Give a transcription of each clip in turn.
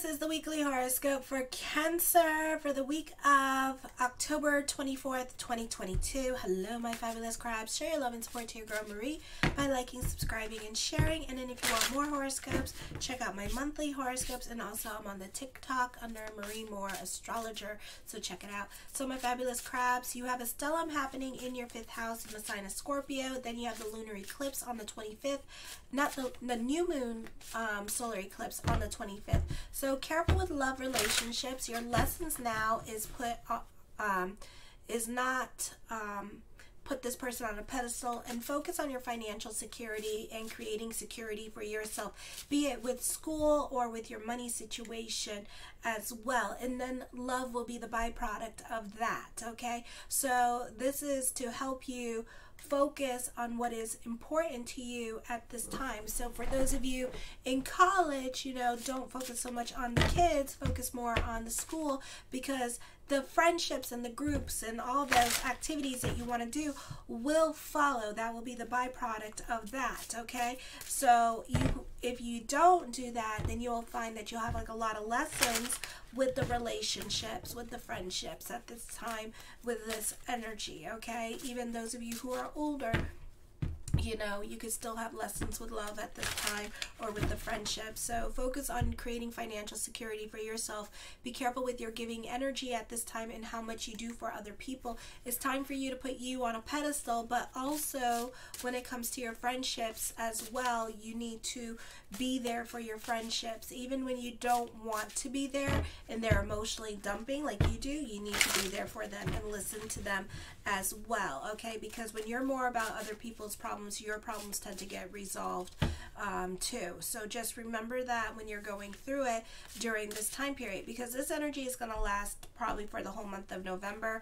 is the weekly horoscope for Cancer for the week of October 24th, 2022. Hello, my fabulous crabs. Show your love and support to your girl Marie by liking, subscribing, and sharing. And then if you want more horoscopes, check out my monthly horoscopes. And also, I'm on the TikTok under mariemooreastrologer, so check it out. So, my fabulous crabs, you have a stellium happening in your 5th house in the sign of Scorpio. Then you have the lunar eclipse on the 25th. Not the new moon solar eclipse on the 25th. So careful with love relationships. Your lessons now is not put this person on a pedestal, and focus on your financial security and creating security for yourself, be it with school or with your money situation as well. And then love will be the byproduct of that, okay? So this is to help you focus on what is important to you at this time. So for those of you in college, don't focus so much on the kids, focus more on the school, because the friendships and the groups and all those activities that you want to do will follow. That will be the byproduct of that, okay? So if you don't do that, then you'll find that you'll have like a lot of lessons with the relationships, with the friendships at this time with this energy, okay? Even those of you who are older, you could still have lessons with love at this time or with the friendship. So focus on creating financial security for yourself. Be careful with your giving energy at this time and how much you do for other people. It's time for you to put you on a pedestal, but also when it comes to your friendships as well, you need to be there for your friendships. Even when you don't want to be there and they're emotionally dumping like you do, you need to be there for them and listen to them as well, okay? Because when you're more about other people's problems, your problems tend to get resolved too. So just remember that when you're going through it during this time period, because this energy is going to last probably for the whole month of November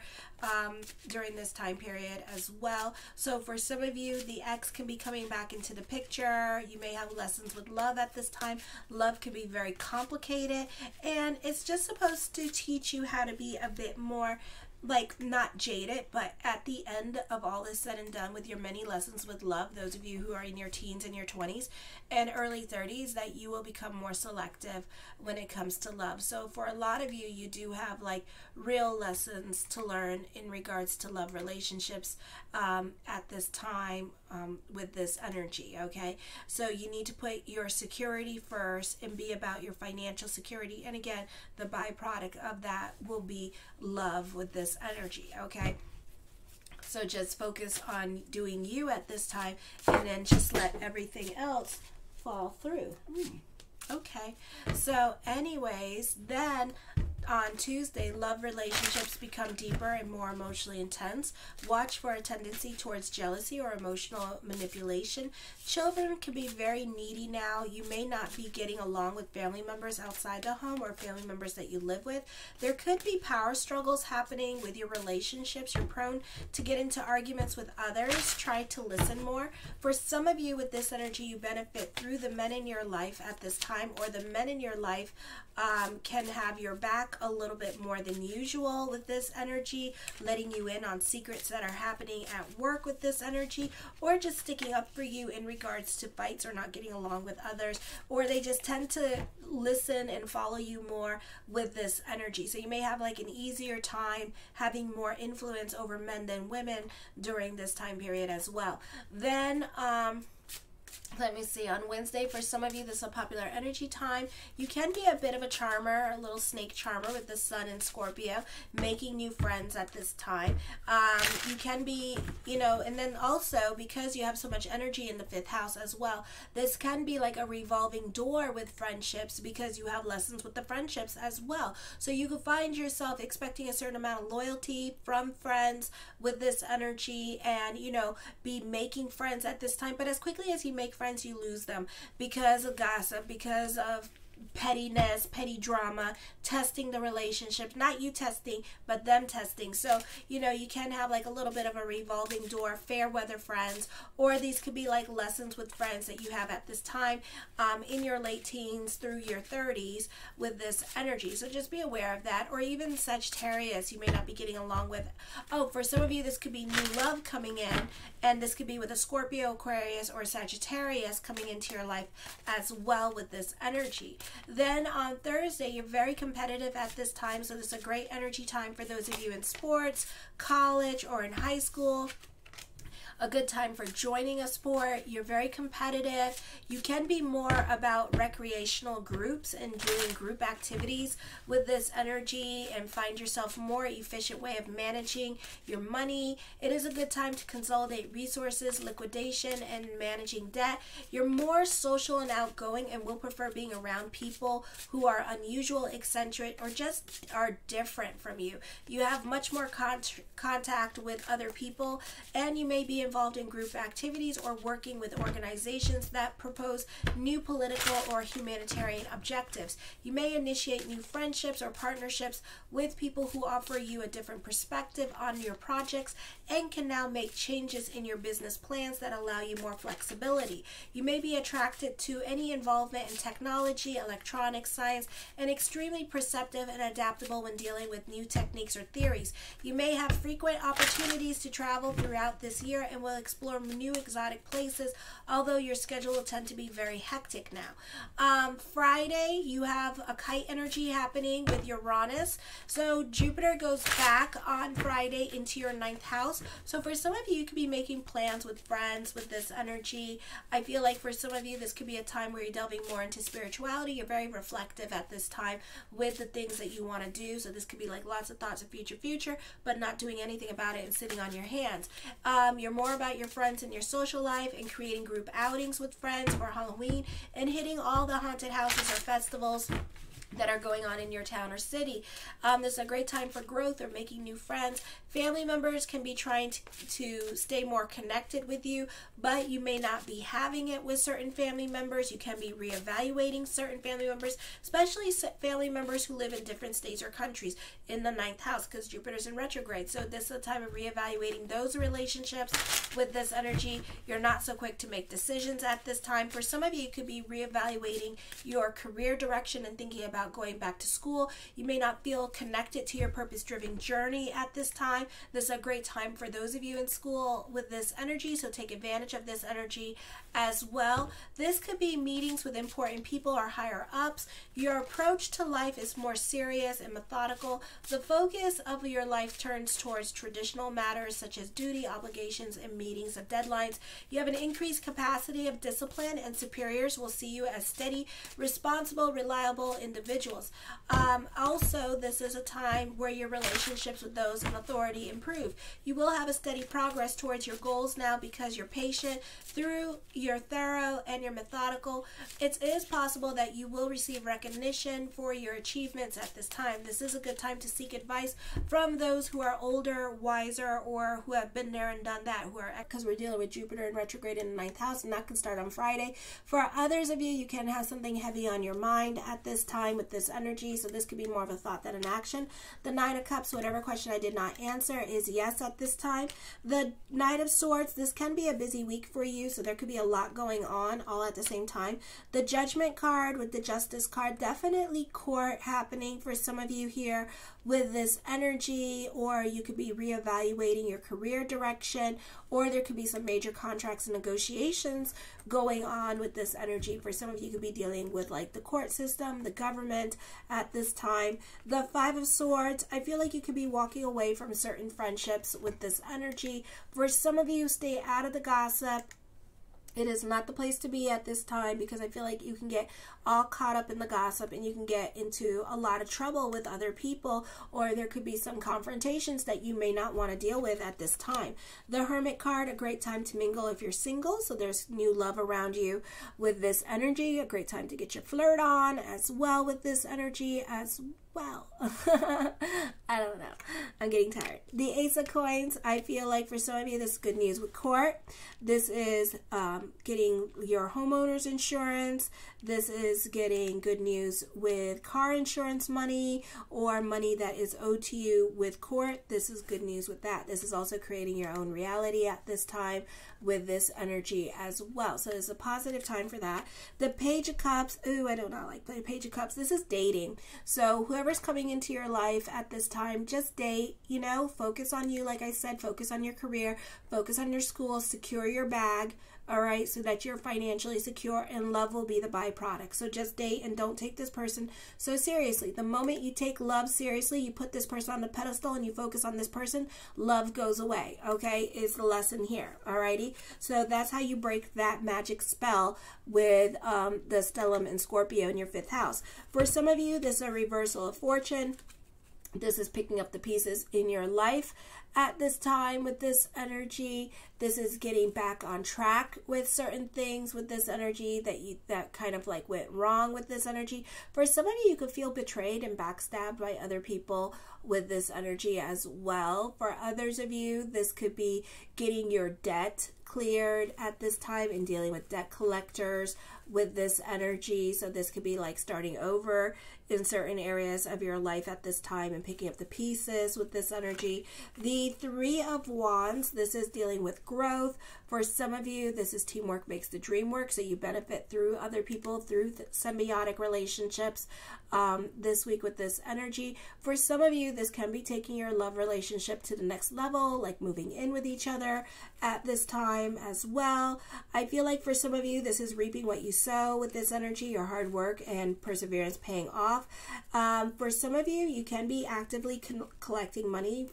during this time period as well. So for some of you, the ex can be coming back into the picture. You may have lessons with love at this time. Love can be very complicated, and it's just supposed to teach you how to be a bit more not jaded, but at the end of all this said and done with your many lessons with love, those of you who are in your teens and your 20s and early 30s, that you will become more selective when it comes to love. So for a lot of you, you do have real lessons to learn in regards to love relationships at this time with this energy, okay? So you need to put your security first and be about your financial security. And again, the byproduct of that will be love with this energy, okay? So just focus on doing you at this time, and then just let everything else fall through. Okay, so anyways, then on Tuesday, love relationships become deeper and more emotionally intense. Watch for a tendency towards jealousy or emotional manipulation. Children can be very needy now. You may not be getting along with family members outside the home or family members that you live with. There could be power struggles happening with your relationships. You're prone to get into arguments with others. Try to listen more. For some of you with this energy, you benefit through the men in your life at this time, or the men in your life can have your back a little bit more than usual with this energy, letting you in on secrets that are happening at work with this energy, or just sticking up for you in regards to fights or not getting along with others, or they just tend to listen and follow you more with this energy. So you may have an easier time having more influence over men than women during this time period as well. Then let me see, on Wednesday, for some of you, this is a popular energy time. You can be a bit of a charmer, a little snake charmer with the sun in Scorpio, making new friends at this time. You can be, and then also, because you have so much energy in the 5th house as well, this can be like a revolving door with friendships, because you have lessons with the friendships as well. So you could find yourself expecting a certain amount of loyalty from friends with this energy, and, be making friends at this time. But as quickly as you make friends, you lose them because of gossip, because of pettiness, petty drama, testing the relationship, not you testing, but them testing. So, you can have a little bit of a revolving door, fair weather friends, or these could be lessons with friends that you have at this time in your late teens through your 30s with this energy. So just be aware of that. Or even Sagittarius, you may not be getting along with. Oh, for some of you, this could be new love coming in, and this could be with a Scorpio, Aquarius, or Sagittarius coming into your life as well with this energy. Then on Thursday, you're very competitive at this time, so this is a great energy time for those of you in sports, college, or in high school. A good time for joining a sport. You're very competitive. You can be more about recreational groups and doing group activities with this energy and find yourself more efficient way of managing your money. It is a good time to consolidate resources, liquidation, and managing debt. You're more social and outgoing and will prefer being around people who are unusual, eccentric, or just are different from you. You have much more contact with other people, and you may be involved in group activities or working with organizations that propose new political or humanitarian objectives. You may initiate new friendships or partnerships with people who offer you a different perspective on your projects and can now make changes in your business plans that allow you more flexibility. You may be attracted to any involvement in technology, electronics, science, and extremely perceptive and adaptable when dealing with new techniques or theories. You may have frequent opportunities to travel throughout this year and will explore new exotic places, although your schedule will tend to be very hectic now. Friday, you have a kite energy happening with Uranus. So Jupiter goes back on Friday into your 9th house. So for some of you, you could be making plans with friends with this energy. I feel like for some of you, this could be a time where you're delving more into spirituality. You're very reflective at this time with the things that you want to do. So this could be like lots of thoughts of future, but not doing anything about it and sitting on your hands. You're more about your friends and your social life and creating group outings with friends for Halloween and hitting all the haunted houses or festivals that are going on in your town or city. This is a great time for growth or making new friends. Family members can be trying to stay more connected with you, but you may not be having it with certain family members. You can be reevaluating certain family members, especially family members who live in different states or countries in the 9th house because Jupiter's in retrograde. So this is a time of reevaluating those relationships with this energy. You're not so quick to make decisions at this time. For some of you, you could be reevaluating your career direction and thinking about going back to school. You may not feel connected to your purpose-driven journey at this time. This is a great time for those of you in school with this energy, so take advantage of this energy as well. This could be meetings with important people or higher ups. Your approach to life is more serious and methodical. The focus of your life turns towards traditional matters such as duty, obligations, and meetings of deadlines. You have an increased capacity of discipline, and superiors will see you as steady, responsible, reliable individuals. Also, this is a time where your relationships with those in authority improve. You will have a steady progress towards your goals now because you're patient, through you're thorough, and you're methodical. It is possible that you will receive recognition for your achievements at this time. This is a good time to seek advice from those who are older, wiser, or who have been there and done that, because we're dealing with Jupiter in retrograde in the 9th house, and that can start on Friday. For others of you, you can have something heavy on your mind at this time with this energy, so this could be more of a thought than an action. The 9 of Cups, whatever question I did not answer, is yes at this time. The Knight of Swords, this can be a busy week for you, so there could be a lot going on all at the same time. The Judgment card with the Justice card, definitely court happening for some of you here with this energy, or you could be reevaluating your career direction, or there could be some major contracts and negotiations going on with this energy. For some of you, could be dealing with like the court system, the government at this time. The 5 of Swords, I feel like you could be walking away from certain friendships with this energy. For some of you, stay out of the gossip. It is not the place to be at this time, because I feel like you can get all caught up in the gossip and you can get into a lot of trouble with other people, or there could be some confrontations that you may not want to deal with at this time. The Hermit card, a great time to mingle if you're single, so there's new love around you with this energy. A great time to get your flirt on as well with this energy as well. I don't know. I'm getting tired. The Ace of Coins, I feel like for some of you, this is good news with court. This is getting your homeowner's insurance. This is getting good news with car insurance money, or money that is owed to you with court. This is good news with that. This is also creating your own reality at this time with this energy as well. So it's a positive time for that. The Page of Cups, ooh, I do not like the Page of Cups. This is dating. So whoever's coming into your life at this time, just date, you know, focus on you. Like I said, focus on your career, focus on your school, secure your bag, all right, so that you're financially secure, and love will be the byproduct. So just date and don't take this person so seriously. The moment you take love seriously, you put this person on the pedestal and you focus on this person, love goes away, okay, is the lesson here, alrighty? So that's how you break that magic spell with the stellium and Scorpio in your 5th house. For some of you, this is a reversal of fortune. This is picking up the pieces in your life at this time with this energy. This is getting back on track with certain things with this energy that kind of like went wrong with this energy. For some of you, you could feel betrayed and backstabbed by other people with this energy as well. For others of you, this could be getting your debt cleared at this time and dealing with debt collectors with this energy. So this could be like starting over in certain areas of your life at this time and picking up the pieces with this energy. The 3 of Wands, this is dealing with growth. For some of you, this is teamwork makes the dream work. So you benefit through other people, through symbiotic relationships this week with this energy. For some of you, this can be taking your love relationship to the next level, like moving in with each other at this time as well. I feel like for some of you, this is reaping what you sow with this energy, your hard work and perseverance paying off. For some of you, you can be actively collecting money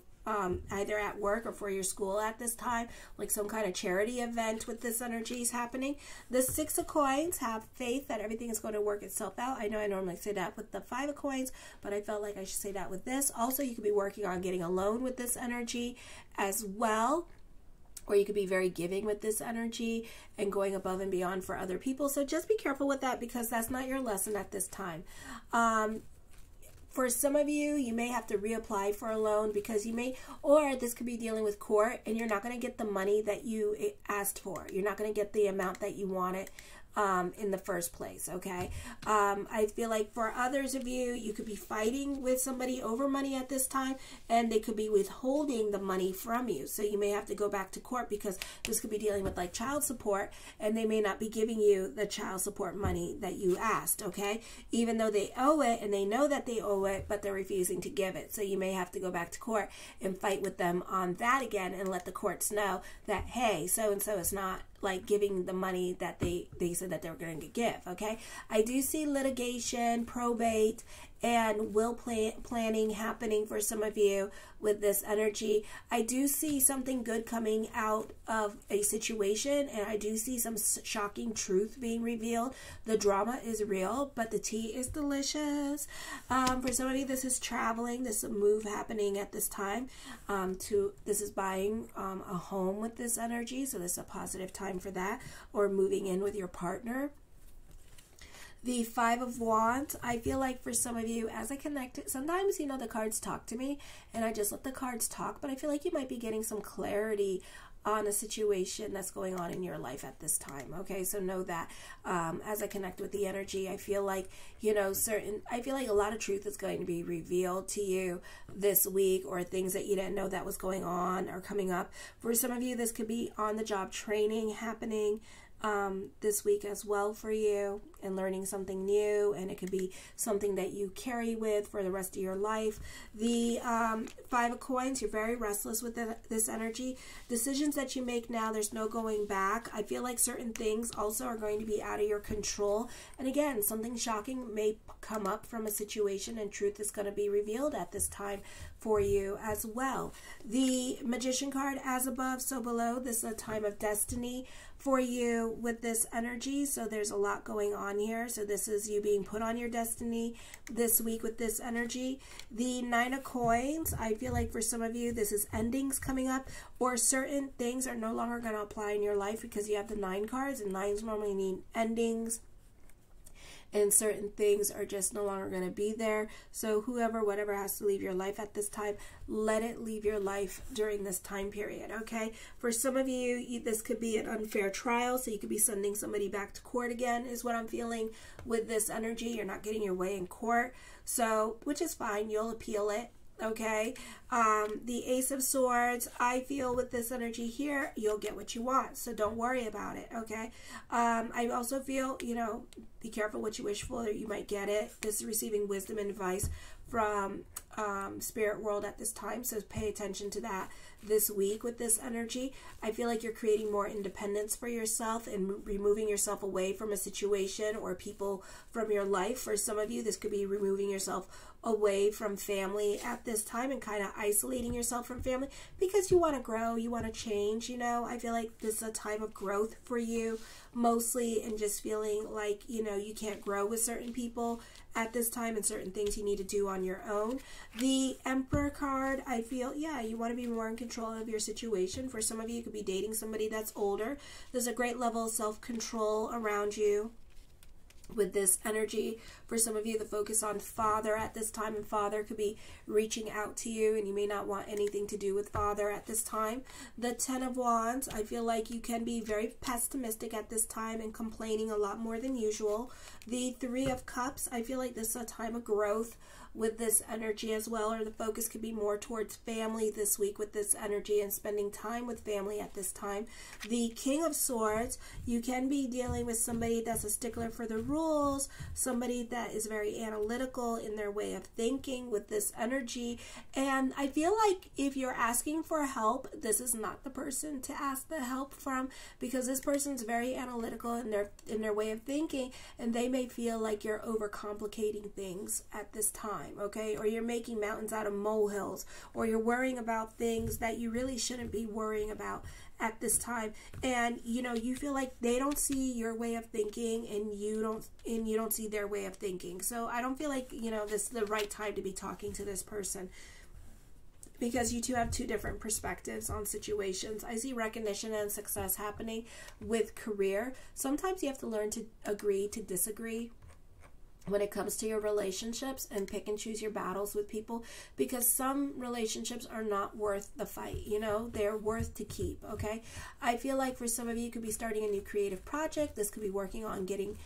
either at work or for your school at this time, like some kind of charity event with this energy is happening. The 6 of Coins, have faith that everything is going to work itself out. I know I normally say that with the 5 of Coins, but I felt like I should say that with this. Also, you could be working on getting a loan with this energy as well. Or you could be very giving with this energy and going above and beyond for other people. So just be careful with that because that's not your lesson at this time. For some of you, you may have to reapply for a loan because you may, or this could be dealing with court and you're not going to get the money that you asked for. You're not going to get the amount that you wanted in the first place, okay? I feel like for others of you, you could be fighting with somebody over money at this time, and they could be withholding the money from you. So you may have to go back to court because this could be dealing with like child support, and they may not be giving you the child support money that you asked, okay? Even though they owe it, and they know that they owe it, but they're refusing to give it. So you may have to go back to court and fight with them on that again and let the courts know that, hey, so-and-so is not like giving the money that they said that they were going to give, okay? I do see litigation, probate, and will planning happening for some of you with this energy. I do see something good coming out of a situation, and I do see some shocking truth being revealed. The drama is real, but the tea is delicious. For some of you, this is traveling. This is a move happening at this time. This is buying a home with this energy, so this is a positive time for that, or moving in with your partner. The 5 of Wands, I feel like for some of you, as I connect it, sometimes, you know, the cards talk to me and I just let the cards talk, but I feel like you might be getting some clarity on a situation that's going on in your life at this time, okay? So know that as I connect with the energy, I feel like, you know, I feel like a lot of truth is going to be revealed to you this week, or things that you didn't know that was going on or coming up. For some of you, this could be on-the-job training happening this week as well for you, and learning something new, and it could be something that you carry with for the rest of your life. The 5 of Coins, you're very restless with this energy. Decisions that you make now, there's no going back. I feel like certain things also are going to be out of your control, and again, something shocking may come up from a situation, and truth is going to be revealed at this time for you as well. The Magician card, as above, so below. This is a time of destiny for you with this energy, so there's a lot going on here. So this is you being put on your destiny this week with this energy. The 9 of Coins, I feel like for some of you, this is endings coming up, or certain things are no longer going to apply in your life because you have the 9 cards, and 9s normally mean endings, and certain things are just no longer going to be there. So whatever has to leave your life at this time, let it leave your life during this time period, okay? For some of you, this could be an unfair trial, so you could be sending somebody back to court again, is what I'm feeling with this energy. You're not getting your way in court, so, which is fine. You'll appeal it, okay? The Ace of Swords, I feel with this energy here, you'll get what you want, so don't worry about it, okay? I also feel, you know, be careful what you wish for, you might get it. This is receiving wisdom and advice from spirit world at this time, so pay attention to that this week with this energy. I feel like you're creating more independence for yourself and removing yourself away from a situation or people from your life. For some of you, this could be removing yourself away from family at this time and kind of isolating yourself from family because you want to grow, you want to change, you know. I feel like this is a time of growth for you mostly, and just feeling like, you know, you can't grow with certain people at this time and certain things you need to do on your own. The Emperor card, I feel, yeah, you want to be more in control of your situation. For some of you, you could be dating somebody that's older. There's a great level of self-control around you with this energy. For some of you, the focus on father at this time, and father could be reaching out to you, and you may not want anything to do with father at this time. The Ten of Wands, I feel like you can be very pessimistic at this time and complaining a lot more than usual. The Three of Cups, I feel like this is a time of growth with this energy as well, or the focus could be more towards family this week with this energy and spending time with family at this time. The King of Swords, you can be dealing with somebody that's a stickler for the rules, somebody that is very analytical in their way of thinking with this energy. And I feel like if you're asking for help, this is not the person to ask the help from, because this person's very analytical in their way of thinking, and they may feel like you're overcomplicating things at this time. Okay, or you're making mountains out of molehills, or you're worrying about things that you really shouldn't be worrying about at this time, and you know, you feel like they don't see your way of thinking, and you don't see their way of thinking. So I don't feel like, you know, this is the right time to be talking to this person, because you two have two different perspectives on situations. I see recognition and success happening with career. Sometimes you have to learn to agree to disagree when it comes to your relationships, and pick and choose your battles with people, because some relationships are not worth the fight, you know, they're worth to keep. Okay, I feel like for some of you, could be starting a new creative project. This could be working on getting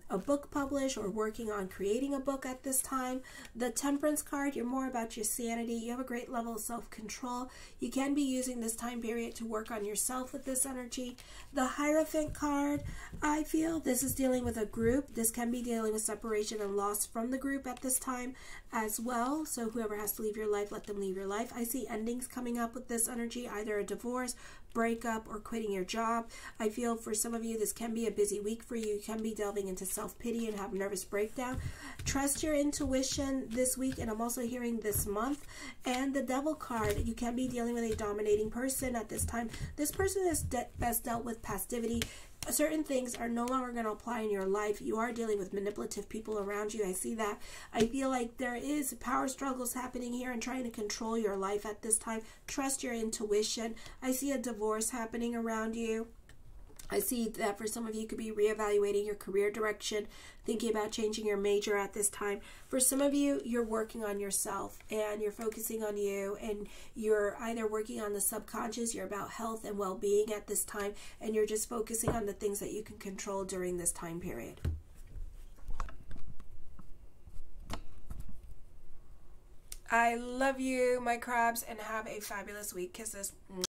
a book published, or working on creating a book at this time. The Temperance card, you're more about your sanity. You have a great level of self-control. You can be using this time period to work on yourself with this energy. The Hierophant card, I feel this is dealing with a group. This can be dealing with separation and loss from the group at this time as well. So whoever has to leave your life, let them leave your life. I see endings coming up with this energy, either a divorce, breakup, or quitting your job. I feel for some of you, this can be a busy week for you. You can be delving into self-pity and have nervous breakdown. Trust your intuition this week, and I'm also hearing this month. And the Devil card, you can be dealing with a dominating person at this time. This person is best dealt with passivity. Certain things are no longer going to apply in your life. You are dealing with manipulative people around you. I see that. I feel like there is power struggles happening here and trying to control your life at this time. Trust your intuition. I see a divorce happening around you. I see that for some of you, could be reevaluating your career direction, thinking about changing your major at this time. For some of you, you're working on yourself and you're focusing on you, and you're either working on the subconscious, you're about health and well-being at this time, and you're just focusing on the things that you can control during this time period. I love you, my crabs, and have a fabulous week. Kisses.